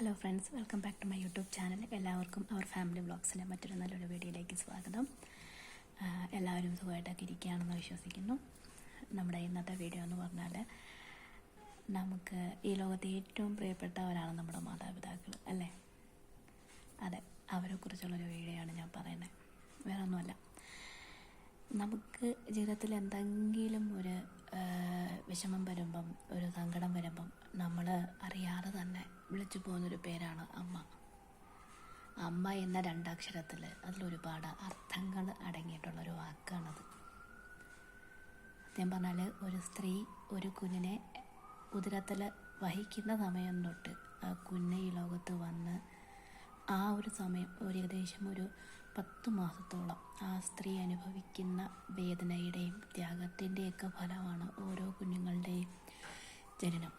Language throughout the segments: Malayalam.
Hello friends, welcome back to my YouTube channel. എല്ലാവർക്കും അവർ ഫാമിലി വ്ളോഗ്സിലെ മറ്റൊരു നല്ലൊരു വീഡിയോയിലേക്ക് സ്വാഗതം. എല്ലാവരും സുഖമായിട്ടൊക്കെ ഇരിക്കുകയാണെന്ന് വിശ്വസിക്കുന്നു. നമ്മുടെ ഇന്നത്തെ വീഡിയോ എന്ന് പറഞ്ഞാൽ, നമുക്ക് ഈ ലോകത്തെ ഏറ്റവും പ്രിയപ്പെട്ടവരാണ് നമ്മുടെ മാതാപിതാക്കൾ, അല്ലേ? അതെ, അവരെക്കുറിച്ചുള്ളൊരു വീഡിയോ ആണ് ഞാൻ പറയുന്നത്. വേറെ ഒന്നുമല്ല, നമുക്ക് ജീവിതത്തിൽ എന്തെങ്കിലും ഒരു വിഷമം വരുമ്പം, ഒരു സങ്കടം വരുമ്പം നമ്മൾ അറിയാതെ തന്നെ വിളിച്ചു പോകുന്നൊരു പേരാണ് അമ്മ. അമ്മ എന്ന രണ്ടക്ഷരത്തിൽ അതിലൊരുപാട് അർത്ഥങ്ങൾ അടങ്ങിയിട്ടുള്ളൊരു വാക്കാണത്. സത്യം പറഞ്ഞാൽ, ഒരു സ്ത്രീ ഒരു കുഞ്ഞിനെ ഉദരത്തിൽ വഹിക്കുന്ന സമയം തൊട്ട് ആ കുഞ്ഞ് ഈ ലോകത്ത് വന്ന് ആ ഒരു സമയം ഏകദേശം ഒരു 10 മാസത്തോളം ആ സ്ത്രീ അനുഭവിക്കുന്ന വേദനയുടെയും ത്യാഗത്തിൻ്റെയൊക്കെ ഫലമാണ് ഓരോ കുഞ്ഞുങ്ങളുടെയും ജനനം.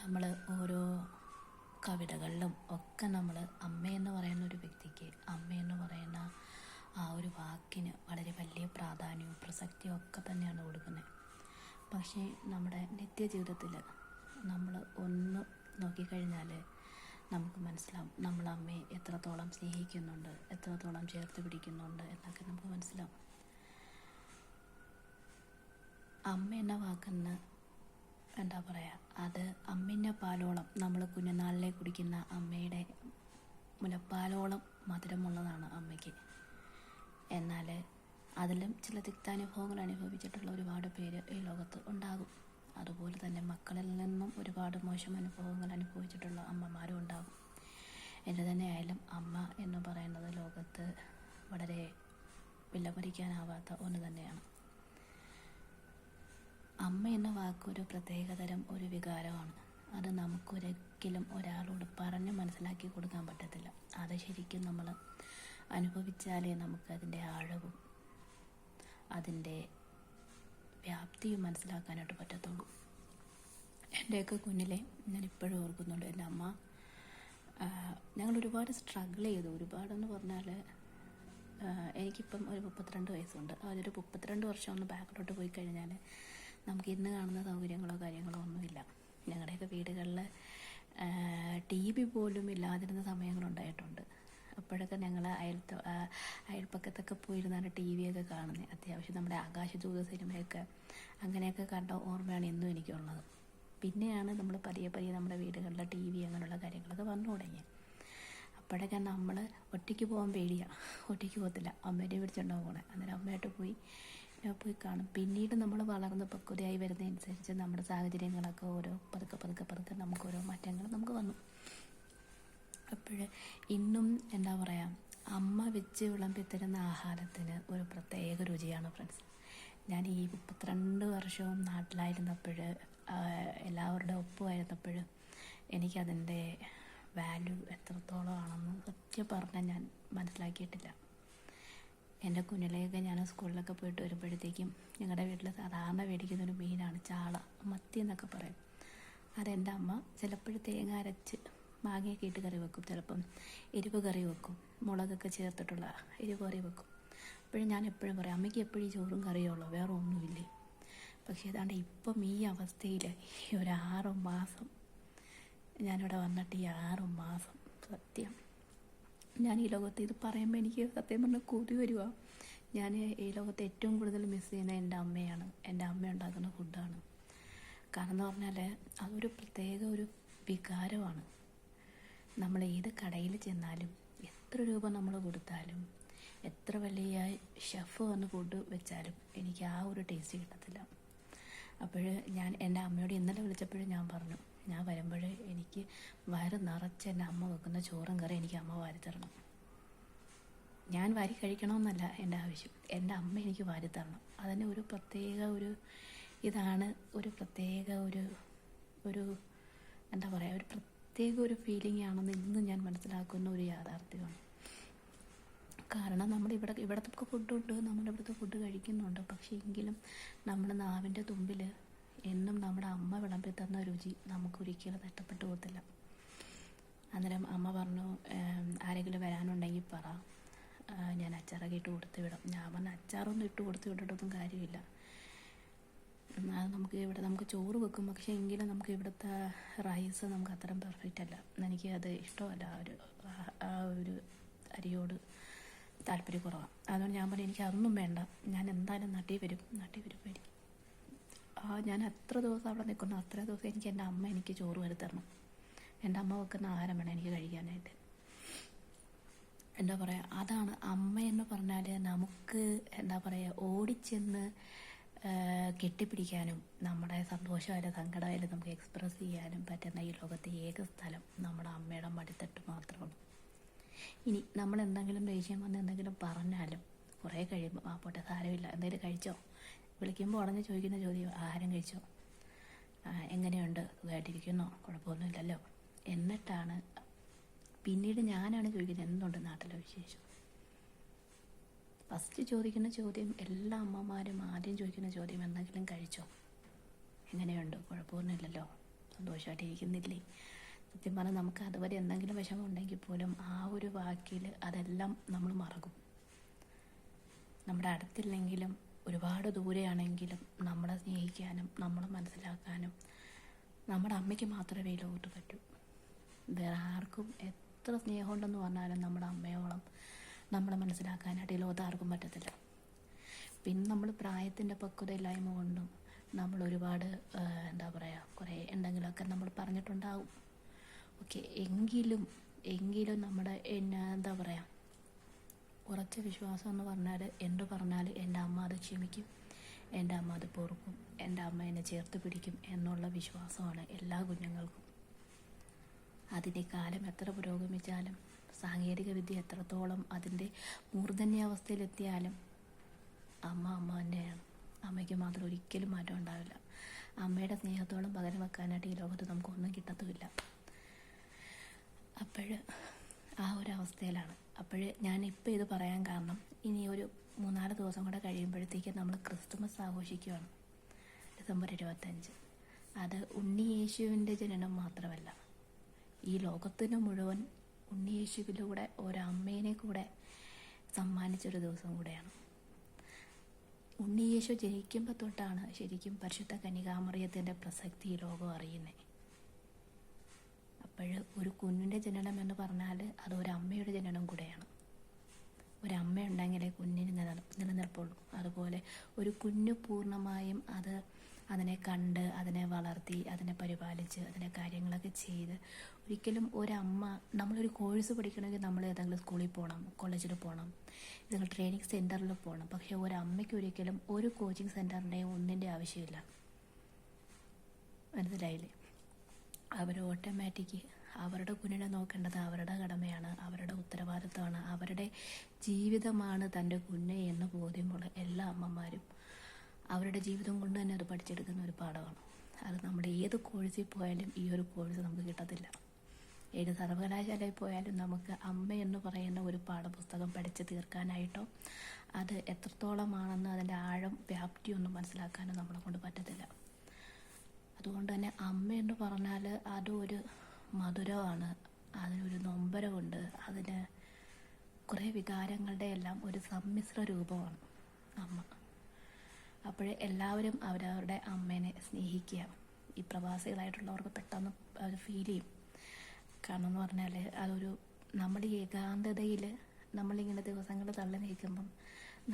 നമ്മൾ ഓരോ കവിതകളിലും ഒക്കെ നമ്മൾ അമ്മയെന്ന് പറയുന്ന ഒരു വ്യക്തിക്ക്, അമ്മയെന്ന് പറയുന്ന ആ ഒരു വാക്കിന് വളരെ വലിയ പ്രാധാന്യവും പ്രസക്തിയും ഒക്കെ തന്നെയാണ് കൊടുക്കുന്നത്. പക്ഷേ നമ്മുടെ നിത്യജീവിതത്തിൽ നമ്മൾ ഒന്ന് നോക്കിക്കഴിഞ്ഞാൽ നമുക്ക് മനസ്സിലാവും, നമ്മൾ അമ്മയെ എത്രത്തോളം സ്നേഹിക്കുന്നുണ്ട്, എത്രത്തോളം ചേർത്ത് പിടിക്കുന്നുണ്ട് എന്നൊക്കെ നമുക്ക് മനസ്സിലാവും. അമ്മ എന്ന വാക്കെന്ന് എന്താ പറയുക, അത് അമ്മിൻ്റെ പാലോളം, നമ്മൾ കുഞ്ഞുനാളിലെ കുടിക്കുന്ന അമ്മയുടെ മുലപ്പാലോളം മധുരമുള്ളതാണ് അമ്മയ്ക്ക്. എന്നാൽ അതിലും ചില തിക്താനുഭവങ്ങൾ അനുഭവിച്ചിട്ടുള്ള ഒരുപാട് പേര് ഈ ലോകത്ത് ഉണ്ടാകും. അതുപോലെ തന്നെ മക്കളിൽ നിന്നും ഒരുപാട് മോശം അനുഭവങ്ങൾ അനുഭവിച്ചിട്ടുള്ള അമ്മമാരും ഉണ്ടാകും. എൻ്റെ തന്നെ ആയാലും അമ്മ എന്ന് പറയുന്നത് ലോകത്ത് വളരെ വിലമതിക്കാനാവാത്ത ഒന്ന് തന്നെയാണ്. അമ്മ എന്ന വാക്കൊരു പ്രത്യേകതരം ഒരു വികാരമാണ്. അത് നമുക്കൊരിക്കലും ഒരാളോട് പറഞ്ഞ് മനസ്സിലാക്കി കൊടുക്കാൻ പറ്റത്തില്ല. അത് ശരിക്കും നമ്മൾ അനുഭവിച്ചാലേ നമുക്കതിൻ്റെ ആഴവും അതിൻ്റെ വ്യാപ്തിയും മനസ്സിലാക്കാനായിട്ട് പറ്റത്തുള്ളൂ. എൻ്റെയൊക്കെ കുഞ്ഞിലെ ഞാനിപ്പോഴും ഓർക്കുന്നുണ്ട്, എൻ്റെ അമ്മ, ഞങ്ങൾ ഒരുപാട് സ്ട്രഗിൾ ചെയ്തു. ഒരുപാടെന്ന് പറഞ്ഞാൽ, എനിക്കിപ്പം ഒരു 32 വയസ്സുണ്ട്. അതൊരു 32 വർഷം ഒന്ന് ബാക്കിലോട്ട് പോയി കഴിഞ്ഞാൽ നമുക്ക് ഇന്ന് കാണുന്ന സൗകര്യങ്ങളോ കാര്യങ്ങളോ ഒന്നുമില്ല. ഞങ്ങളുടെയൊക്കെ വീടുകളിൽ TV പോലും ഇല്ലാതിരുന്ന സമയങ്ങളുണ്ടായിട്ടുണ്ട്. അപ്പോഴൊക്കെ ഞങ്ങൾ അയൽപ്പക്കത്തൊക്കെ പോയിരുന്നാണ് TV ഒക്കെ കാണുന്നത്. അത്യാവശ്യം നമ്മുടെ ആകാശദൂത സിനിമയൊക്കെ അങ്ങനെയൊക്കെ കണ്ട ഓർമ്മയാണ് ഇന്നും എനിക്കുള്ളത്. പിന്നെയാണ് നമ്മൾ പതിയെ നമ്മുടെ വീടുകളിലെ TV അങ്ങനെയുള്ള കാര്യങ്ങളൊക്കെ വന്നു തുടങ്ങി. അപ്പോഴൊക്കെ നമ്മൾ ഒറ്റയ്ക്ക് പോകാൻ പേടിയാണ്, ഒറ്റയ്ക്ക് പോകത്തില്ല, അമ്മേനെ പിടിച്ചുണ്ടാവും പോകണേ. അന്നേരം അമ്മയായിട്ട് പോയി കാണും. പിന്നീട് നമ്മൾ വളർന്ന് പക്വതയായി വരുന്നതനുസരിച്ച് നമ്മുടെ സാഹചര്യങ്ങളൊക്കെ ഓരോ പതുക്കെ നമുക്ക് ഓരോ മാറ്റങ്ങൾ നമുക്ക് വന്നു. അപ്പോൾ ഇന്നും എന്താ പറയുക, അമ്മ വെച്ച് വിളമ്പിത്തരുന്ന ആഹാരത്തിന് ഒരു പ്രത്യേക രുചിയാണ് ഫ്രണ്ട്സ്. ഞാൻ ഈ 32 വർഷവും നാട്ടിലായിരുന്നപ്പോൾ, എല്ലാവരുടെ ഒപ്പമായിരുന്നപ്പോൾ എനിക്കതിൻ്റെ വാല്യൂ എത്രത്തോളം ആണെന്ന് സത്യം പറഞ്ഞാൽ ഞാൻ മനസ്സിലാക്കിയിട്ടില്ല. എൻ്റെ കുഞ്ഞിലെയൊക്കെ ഞാൻ സ്കൂളിലൊക്കെ പോയിട്ട് വരുമ്പോഴത്തേക്കും ഞങ്ങളുടെ വീട്ടിൽ സാധാരണ മേടിക്കുന്നൊരു മീനാണ് ചാള, മത്തി എന്നൊക്കെ പറയും. അതെൻ്റെ അമ്മ ചിലപ്പോഴും തേങ്ങ അരച്ച് മാങ്ങയൊക്കെ ഇട്ട് കറി വെക്കും, ചിലപ്പം എരിവ് കറി വെക്കും, മുളകൊക്കെ ചേർത്തിട്ടുള്ള എരിവ് കറി വെക്കും. അപ്പോഴും ഞാൻ എപ്പോഴും പറയും, അമ്മയ്ക്ക് എപ്പോഴും ഈ ചോറും കറിയേ ഉള്ളൂ, വേറെ ഒന്നുമില്ലേ. പക്ഷേ ഏതാണ്ട് ഇപ്പം ഈ അവസ്ഥയിൽ ഈ ഒരു 6 മാസം ഞാനിവിടെ വന്നിട്ട്, ഈ 6 മാസം സത്യം ഞാൻ ഈ ലോകത്ത്, ഇത് പറയുമ്പോൾ എനിക്ക് സത്യം പറഞ്ഞാൽ കൊതി വരുക. ഞാൻ ഈ ലോകത്ത് ഏറ്റവും കൂടുതൽ മിസ് ചെയ്യുന്നത് എൻ്റെ അമ്മയാണ്, എൻ്റെ അമ്മ ഉണ്ടാക്കുന്ന ഫുഡാണ്. കാരണം എന്ന് പറഞ്ഞാൽ അതൊരു പ്രത്യേക ഒരു വികാരമാണ്. നമ്മൾ ഏത് കടയിൽ ചെന്നാലും, എത്ര രൂപ നമ്മൾ കൊടുത്താലും, എത്ര വലിയ ഷെഫ് വന്ന് ഫുഡ് വെച്ചാലും എനിക്ക് ആ ഒരു ടേസ്റ്റ് കിട്ടത്തില്ല. അപ്പോൾ ഞാൻ എൻ്റെ അമ്മയോട് ഇന്നലെ വിളിച്ചപ്പോഴും ഞാൻ പറഞ്ഞു, ഞാൻ വരുമ്പോൾ എനിക്ക് വയറ് നിറച്ച് എൻ്റെ അമ്മ വെക്കുന്ന ചോറും കറി എനിക്ക് അമ്മ വാരി തരണം. ഞാൻ വാരി കഴിക്കണമെന്നല്ല എൻ്റെ ആവശ്യം, എൻ്റെ അമ്മ എനിക്ക് വാരി തരണം. അതിന് ഒരു പ്രത്യേക ഒരു ഇതാണ്, ഒരു പ്രത്യേക ഒരു എന്താ പറയുക, ഒരു പ്രത്യേക ഒരു ഫീലിംഗ് ആണെന്ന് ഇന്ന് ഞാൻ മനസ്സിലാക്കുന്ന ഒരു യാഥാർത്ഥ്യമാണ്. കാരണം ഇവിടുത്തെ ഫുഡുണ്ട്, നമ്മളിവിടുത്തെ ഫുഡ് കഴിക്കുന്നുണ്ട്. പക്ഷേ എങ്കിലും നമ്മുടെ നാവിൻ്റെ തുമ്പിൽ എന്നും നമ്മുടെ അമ്മ വിളമ്പി തന്ന രുചി നമുക്കൊരിക്കലും നഷ്ടപ്പെട്ടു പോകത്തില്ല. അന്നേരം അമ്മ പറഞ്ഞു, ആരെങ്കിലും വരാനുണ്ടെങ്കിൽ പറ, ഞാൻ അച്ചാറൊക്കെ ഇട്ട് കൊടുത്ത് വിടാം. ഞാൻ പറഞ്ഞ, അച്ചാറൊന്നും ഇട്ട് കൊടുത്ത് വിട്ടിട്ടൊന്നും കാര്യമില്ല. അത് നമുക്ക് ചോറ് വെക്കും, പക്ഷേ എങ്കിലും നമുക്ക് ഇവിടുത്തെ റൈസ് നമുക്ക് അത്രയും പെർഫെക്റ്റ് അല്ല. എനിക്ക് അത് ഇഷ്ടമല്ല. ആ ഒരു അരിയോട് താല്പര്യക്കുറവാണ്. അതുകൊണ്ട് ഞാൻ പറഞ്ഞു എനിക്ക് അതൊന്നും വേണ്ട, ഞാൻ എന്തായാലും നാട്ടിൽ വരുമ്പോൾ എനിക്ക് ഞാൻ എത്ര ദിവസം അവിടെ നിൽക്കുന്നു അത്ര ദിവസം എനിക്ക് എൻ്റെ അമ്മ എനിക്ക് ചോറ് വരുത്തരണം. എൻ്റെ അമ്മ വെക്കുന്ന ആഹാരം വേണം എനിക്ക് കഴിക്കാനായിട്ട്. എന്താ പറയുക, അതാണ് അമ്മയെന്ന് പറഞ്ഞാൽ നമുക്ക് എന്താ പറയുക, ഓടിച്ചെന്ന് കെട്ടിപ്പിടിക്കാനും നമ്മുടെ സന്തോഷമായാലും സങ്കടമായാലും നമുക്ക് എക്സ്പ്രസ് ചെയ്യാനും പറ്റുന്ന ഈ ലോകത്തെ ഏക സ്ഥലം നമ്മുടെ അമ്മയുടെ മടിത്തട്ട് മാത്രമാണ്. ഇനി നമ്മൾ എന്തെങ്കിലും ദേഷ്യം വന്ന് എന്തെങ്കിലും പറഞ്ഞാലും കുറേ കഴിയുമ്പോൾ പോട്ടെ സാരമില്ല, എന്തെങ്കിലും കഴിച്ചോ, വിളിക്കുമ്പോൾ ഉടനെ ചോദിക്കുന്ന ചോദ്യം ആഹാരം കഴിച്ചോ, എങ്ങനെയുണ്ട്, സുഖമായിട്ടിരിക്കുന്നോ, കുഴപ്പമൊന്നുമില്ലല്ലോ. എന്നിട്ടാണ് പിന്നീട് ഞാനാണ് ചോദിക്കുന്നത് എന്തുണ്ട് നാട്ടിലെ വിശേഷം. ഫസ്റ്റ് ചോദിക്കുന്ന ചോദ്യം, എല്ലാ അമ്മമാരും ആദ്യം ചോദിക്കുന്ന ചോദ്യം എന്തെങ്കിലും കഴിച്ചോ, എങ്ങനെയുണ്ട്, കുഴപ്പമൊന്നുമില്ലല്ലോ, സന്തോഷമായിട്ടിരിക്കുന്നില്ലേ. സത്യം പറഞ്ഞാൽ നമുക്ക് അതുവരെ എന്തെങ്കിലും വിഷമം ഉണ്ടെങ്കിൽ പോലും ആ ഒരു വാക്കിൽ അതെല്ലാം നമ്മൾ മറക്കും. നമ്മുടെ അടുത്തില്ലെങ്കിലും ഒരുപാട് ദൂരെയാണെങ്കിലും നമ്മളെ സ്നേഹിക്കാനും നമ്മളെ മനസ്സിലാക്കാനും നമ്മുടെ അമ്മയ്ക്ക് മാത്രമേ ഈ ലോകത്ത് പറ്റൂ. വേറെ ആർക്കും എത്ര സ്നേഹമുണ്ടെന്ന് പറഞ്ഞാലും നമ്മുടെ അമ്മയോളം നമ്മളെ മനസ്സിലാക്കാനായിട്ട് ഈ ലോകത്ത് ആർക്കും പറ്റത്തില്ല. പിന്നെ നമ്മൾ പ്രായത്തിൻ്റെ പക്വതയില്ലായ്മ കൊണ്ടും നമ്മൾ ഒരുപാട് എന്താ പറയുക കുറേ എന്തെങ്കിലുമൊക്കെ നമ്മൾ പറഞ്ഞിട്ടുണ്ടാവും. ഓക്കെ, എങ്കിലും നമ്മുടെ എന്താ പറയുക ഉറച്ച വിശ്വാസം എന്ന് പറഞ്ഞാൽ എന്ത് പറഞ്ഞാൽ എൻ്റെ അമ്മ അത് ക്ഷമിക്കും, എൻ്റെ അമ്മ അത് പൊറുക്കും, എൻ്റെ അമ്മ എന്നെ ചേർത്ത് പിടിക്കും എന്നുള്ള വിശ്വാസമാണ് എല്ലാ കുഞ്ഞുങ്ങൾക്കും. അതിൻ്റെ കാലം എത്ര പുരോഗമിച്ചാലും സാങ്കേതിക വിദ്യ എത്രത്തോളം അതിൻ്റെ മൂർധന്യാവസ്ഥയിലെത്തിയാലും അമ്മ തന്നെയാണ്. അമ്മയ്ക്ക് മാത്രം ഒരിക്കലും മാറ്റം ഉണ്ടാവില്ല. അമ്മയുടെ സ്നേഹത്തോളം പകരം വെക്കാനായിട്ട് ഈ ലോകത്ത് നമുക്കൊന്നും കിട്ടത്തുമില്ല. ആ ഒരു അവസ്ഥയിലാണ്. ഞാനിപ്പോൾ ഇത് പറയാൻ കാരണം, ഇനി ഒരു 3-4 ദിവസം കൂടെ കഴിയുമ്പോഴത്തേക്ക് നമ്മൾ ക്രിസ്തുമസ് ആഘോഷിക്കുകയാണ്, ഡിസംബർ 25. അത് ഉണ്ണിയേശുവിൻ്റെ ജനനം മാത്രമല്ല, ഈ ലോകത്തിന് മുഴുവൻ ഉണ്ണിയേശുവിലൂടെ ഒരമ്മേനെ കൂടെ സമ്മാനിച്ചൊരു ദിവസം കൂടെയാണ്. ഉണ്ണിയേശു ജനിക്കുമ്പോൾ തൊട്ടാണ് ശരിക്കും പരിശുദ്ധ കന്യകാമറിയത്തിൻ്റെ പ്രസക്തി ഈ ലോകം അറിയുന്നത്. ഒരു കുഞ്ഞിൻ്റെ ജനനം എന്ന് പറഞ്ഞാൽ അത് ഒരമ്മയുടെ ജനനം കൂടെയാണ്. ഒരമ്മയുണ്ടെങ്കിലേ കുഞ്ഞിന് നിലനിൽപ്പുള്ളൂ. അതുപോലെ ഒരു കുഞ്ഞ് പൂർണ്ണമായും അതിനെ കണ്ട് അതിനെ വളർത്തി അതിനെ പരിപാലിച്ച് അതിൻ്റെ കാര്യങ്ങളൊക്കെ ചെയ്ത്, ഒരിക്കലും ഒരമ്മ, നമ്മളൊരു കോഴ്സ് പഠിക്കണമെങ്കിൽ നമ്മൾ ഏതെങ്കിലും സ്കൂളിൽ പോകണം, കോളേജിൽ പോകണം, ഏതെങ്കിലും ട്രെയിനിങ് സെൻറ്ററിൽ പോകണം. പക്ഷേ ഒരമ്മയ്ക്ക് ഒരിക്കലും ഒരു കോച്ചിങ് സെൻറ്ററിൻ്റെയും ഒന്നിൻ്റെ ആവശ്യമില്ല. മനസ്സിലായില്ലേ? അവർ ഓട്ടോമാറ്റിക് അവരുടെ കുഞ്ഞിനെ നോക്കേണ്ടത് അവരുടെ കടമയാണ്, അവരുടെ ഉത്തരവാദിത്തമാണ്, അവരുടെ ജീവിതമാണ് തൻ്റെ കുഞ്ഞ് എന്ന് ബോധ്യമുള്ള എല്ലാ അമ്മമാരും അവരുടെ ജീവിതം കൊണ്ട് തന്നെ അത് പഠിച്ചെടുക്കുന്ന ഒരു പാഠമാണ്. അത് നമ്മുടെ ഏത് കോഴ്സിൽ പോയാലും ഈ ഒരു കോഴ്സ് നമുക്ക് കിട്ടത്തില്ല. ഏത് സർവകലാശാലയിൽ പോയാലും നമുക്ക് അമ്മ എന്ന് പറയുന്ന ഒരു പാഠപുസ്തകം പഠിച്ച് തീർക്കാനായിട്ടോ അത് എത്രത്തോളമാണെന്ന് അതിൻ്റെ ആഴം വ്യാപ്തിയൊന്നും മനസ്സിലാക്കാനോ നമ്മളെ കൊണ്ട് പറ്റത്തില്ല. അതുകൊണ്ട് തന്നെ അമ്മ എന്ന് പറഞ്ഞാൽ അതൊരു മധുരമാണ്, അതിനൊരു നൊമ്പരമുണ്ട്, അതിന് കുറേ വികാരങ്ങളുടെ എല്ലാം ഒരു സമ്മിശ്ര രൂപമാണ് അമ്മ. എല്ലാവരും അവരവരുടെ അമ്മേനെ സ്നേഹിക്കുക. ഈ പ്രവാസികളായിട്ടുള്ളവർക്ക് പെട്ടെന്ന് അത് ഫീൽ ചെയ്യും. കാരണം എന്ന് പറഞ്ഞാൽ അതൊരു നമ്മുടെ ഏകാന്തതയിൽ നമ്മളിങ്ങനെ ദിവസങ്ങൾ തള്ളി നീക്കുമ്പം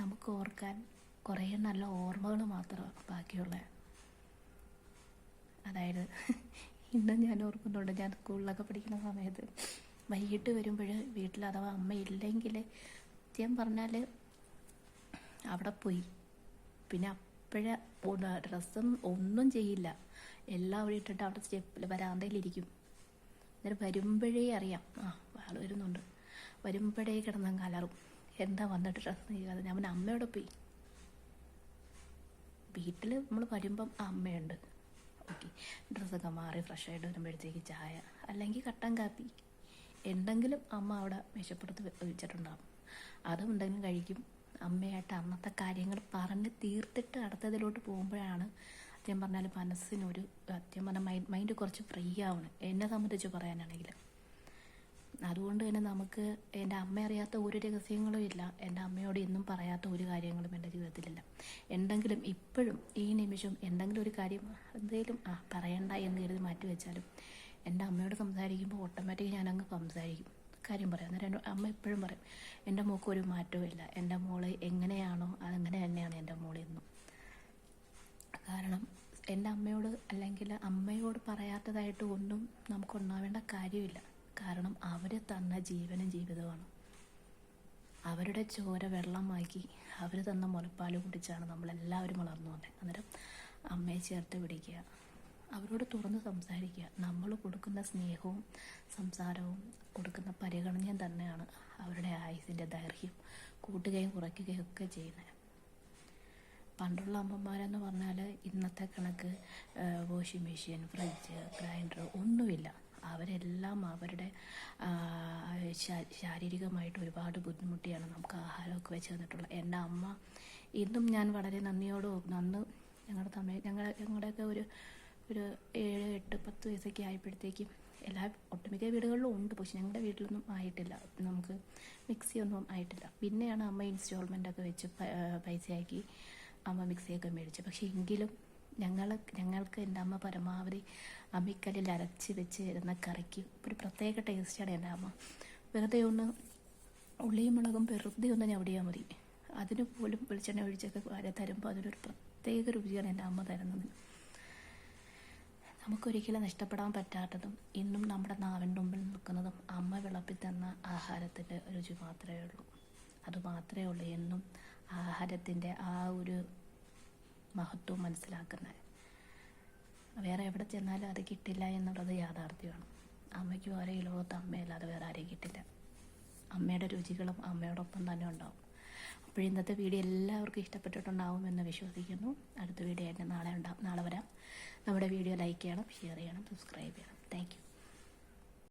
നമുക്ക് ഓർക്കാൻ കുറേ നല്ല ഓർമ്മകൾ മാത്രമാണ് ബാക്കിയുള്ള. അതായത് ഇന്നും ഞാൻ ഓർക്കുന്നുണ്ട്, ഞാൻ സ്കൂളിലൊക്കെ പഠിക്കുന്ന സമയത്ത് വൈകിട്ട് വരുമ്പോൾ വീട്ടിൽ അഥവാ അമ്മ ഇല്ലെങ്കിൽ സത്യം പറഞ്ഞാൽ അവിടെ പോയി പിന്നെ ഡ്രസ്സും ഒന്നും ചെയ്യില്ല, എല്ലാം അവിടെ ഇട്ടിട്ട് അവിടെ സ്റ്റെപ്പിൽ വരാന്തയിലിരിക്കും. എന്നിട്ട് വരുമ്പോഴേ അറിയാം ആൾ വരുന്നുണ്ട്, വരുമ്പോഴേ കിടന്നാൽ കലറും, എന്താ വന്നിട്ട് ഡ്രസ്സ് ചെയ്യാതെ. ഞാൻ അമ്മയോടെ പോയി. വീട്ടിൽ നമ്മൾ വരുമ്പം അമ്മയുണ്ട്, ഓക്കെ, ഡ്രസ്സൊക്കെ മാറി ഫ്രഷായിട്ട് വരുമ്പോഴത്തേക്ക് ചായ അല്ലെങ്കിൽ കട്ടൻ കാപ്പി എന്തെങ്കിലും അമ്മ അവിടെ മേശപ്പുറത്ത് വെച്ചിട്ടുണ്ടാകും, അതും എന്തെങ്കിലും കഴിക്കും. അമ്മയായിട്ട് അന്നത്തെ കാര്യങ്ങൾ പറഞ്ഞ് തീർത്തിട്ട് അടുത്തതിലോട്ട് പോകുമ്പോഴാണ് സത്യം പറഞ്ഞാൽ മനസ്സിനൊരു സത്യം പറഞ്ഞാൽ മൈൻഡ് കുറച്ച് ഫ്രീ ആവണം. എന്നെ സംബന്ധിച്ച് പറയാനാണെങ്കിൽ അതുകൊണ്ട് തന്നെ നമുക്ക് എൻ്റെ അമ്മ അറിയാത്ത ഒരു രഹസ്യങ്ങളും ഇല്ല. എൻ്റെ അമ്മയോട് ഇന്നും പറയാത്ത ഒരു കാര്യങ്ങളും എൻ്റെ ജീവിതത്തിലില്ല. എന്തെങ്കിലും ഇപ്പോഴും ഈ നിമിഷം എന്തെങ്കിലും ഒരു കാര്യം എന്തെങ്കിലും പറയണ്ട എന്ന് കരുതി മാറ്റി വെച്ചാലും എൻ്റെ അമ്മയോട് സംസാരിക്കുമ്പോൾ ഓട്ടോമാറ്റിക് ഞാനങ്ങ് സംസാരിക്കും, കാര്യം പറയാം. അന്നേരം എൻ്റെ അമ്മ എപ്പോഴും പറയും, എൻ്റെ മോൾക്ക് ഒരു മാറ്റവും ഇല്ല, എൻ്റെ മോള് എങ്ങനെയാണോ അതങ്ങനെ തന്നെയാണ് എൻ്റെ മോളെന്നും. കാരണം എൻ്റെ അമ്മയോട് അല്ലെങ്കിൽ അമ്മയോട് പറയാത്തതായിട്ട് ഒന്നും നമുക്കുണ്ടാവേണ്ട കാര്യമില്ല. കാരണം അവർ തന്ന ജീവനും ജീവിതമാണ്. അവരുടെ ചോര വെള്ളമാക്കി അവർ തന്ന മുലപ്പാൽ കുടിച്ചാണ് നമ്മളെല്ലാവരും വളർന്നു വന്നത്. അന്നേരം അമ്മയെ ചേർത്ത് പിടിക്കുക, അവരോട് തുറന്ന് സംസാരിക്കുക. നമ്മൾ കൊടുക്കുന്ന സ്നേഹവും സംസാരവും കൊടുക്കുന്ന പരിഗണനയും തന്നെയാണ് അവരുടെ ആയുസിൻ്റെ ദൈർഘ്യം കൂട്ടുകയും കുറയ്ക്കുകയും ഒക്കെ ചെയ്യുന്നത്. പണ്ടുള്ള അമ്മമാരെന്ന് പറഞ്ഞാൽ ഇന്നത്തെ കണക്ക് വാഷിംഗ് മെഷീൻ, ഫ്രിഡ്ജ്, ഗ്രൈൻഡർ ഒന്നുമില്ല. അവരെല്ലാം അവരുടെ ശാരീരികമായിട്ട് ഒരുപാട് ബുദ്ധിമുട്ടിയാണ് നമുക്ക് ആഹാരമൊക്കെ വെച്ച് തന്നിട്ടുള്ളത്. എൻ്റെ അമ്മ ഇന്നും ഞാൻ വളരെ ഞങ്ങളുടെയൊക്കെ ഒരു 7, 8, 10 വയസ്സൊക്കെ ആയപ്പോഴത്തേക്കും ഒട്ടുമിക്ക വീടുകളിലും ഉണ്ട്, പക്ഷെ ഞങ്ങളുടെ വീട്ടിലൊന്നും ആയിട്ടില്ല, നമുക്ക് മിക്സിയൊന്നും ആയിട്ടില്ല. പിന്നെയാണ് അമ്മ ഇൻസ്റ്റാൾമെൻ്റൊക്കെ വെച്ച് പൈസയാക്കി അമ്മ മിക്സിയൊക്കെ മേടിച്ചു. പക്ഷേ എങ്കിലും ഞങ്ങൾക്ക് എൻ്റെ അമ്മ പരമാവധി അമ്മിക്കല്ലിൽ അരച്ച് വെച്ച് തരുന്ന കറിക്ക് ഒരു പ്രത്യേക ടേസ്റ്റാണ് എൻ്റെ അമ്മ. വെറുതെ ഒന്ന് ഉള്ളിയും മുളകും വെറുതെ ഒന്ന് ഞവടിയാൽ മതി, അതിന് പോലും വെളിച്ചെണ്ണ ഒഴിച്ചൊക്കെ തരുമ്പോൾ അതിനൊരു പ്രത്യേക രുചിയാണ് എൻ്റെ അമ്മ തരുന്നത്. നമുക്കൊരിക്കലും നഷ്ടപ്പെടാൻ പറ്റാത്തതും ഇന്നും നമ്മുടെ നാവിൻ്റെ മുമ്പിൽ നിൽക്കുന്നതും അമ്മ വിളമ്പി തന്ന ആഹാരത്തിൻ്റെ രുചി മാത്രമേ ഉള്ളൂ. അതുമാത്രമേ ഉള്ളൂ എന്നും ആഹാരത്തിൻ്റെ ആ ഒരു മഹത്വം മനസ്സിലാക്കുന്നത്. വേറെ എവിടെ ചെന്നാലും അത് കിട്ടില്ല എന്നുള്ളത് യാഥാർത്ഥ്യമാണ്. അമ്മയ്ക്ക് വേറെ ഈ ലോകത്ത് അമ്മയല്ലാതെ വേറെ ആരെയും കിട്ടില്ല. അമ്മയുടെ രുചികളും അമ്മയോടൊപ്പം തന്നെ ഉണ്ടാവും. അപ്പോൾ ഇന്നത്തെ വീഡിയോ എല്ലാവർക്കും ഇഷ്ടപ്പെട്ടിട്ടുണ്ടാവുമെന്ന് വിശ്വസിക്കുന്നു. അടുത്ത വീഡിയോ ആയിട്ട് നാളെ വരാം. നമ്മുടെ വീഡിയോ ലൈക്ക് ചെയ്യണം, ഷെയർ ചെയ്യണം, സബ്സ്ക്രൈബ് ചെയ്യണം. Thank you.